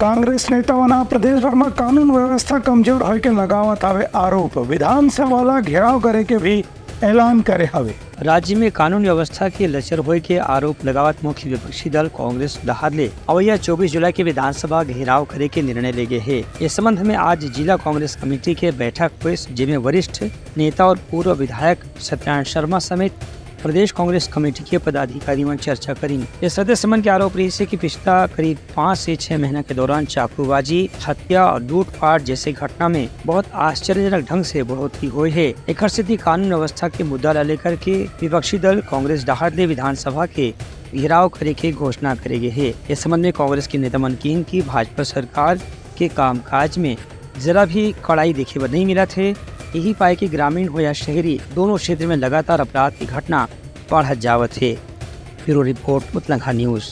कांग्रेस नेताओं प्रदेश में कानून व्यवस्था कमजोर होय के लगावत हवे आरोप। विधानसभा घेराव करे के भी ऐलान करे हवे। राज्य में कानून व्यवस्था के लचर होय के आरोप लगावत मुख्य विपक्षी दल कांग्रेस दहाड़ ले अवैया 24 जुलाई के विधानसभा घेराव करे के निर्णय ले गए है। इस संबंध में आज जिला कांग्रेस कमेटी के बैठक हुई, जिसमें वरिष्ठ नेता और पूर्व विधायक सत्यनारायण शर्मा समेत प्रदेश कांग्रेस कमेटी के पदाधिकारी में चर्चा करी। इस सदस्य मन के आरोप रही है कि पिछला करीब 5 से 6 महीने के दौरान चाकूबाजी, हत्या और लूटपाट जैसे घटना में बहुत आश्चर्यजनक ढंग से बढ़ोतरी हुई है। एक स्थिति कानून व्यवस्था के मुद्दा लेकर के विपक्षी दल कांग्रेस दहाड़ ले विधानसभा के घेराव करे के घोषणा करेगी है। इस संबंध में कांग्रेस के नेता मन की भाजपा सरकार के कामकाज में जरा भी कड़ाई देखे नहीं मिला थे। यही पाए कि ग्रामीण हो या शहरी दोनों क्षेत्र में लगातार अपराध की घटना बढ़त जावत है। ब्यूरो रिपोर्ट मुतलंघा न्यूज।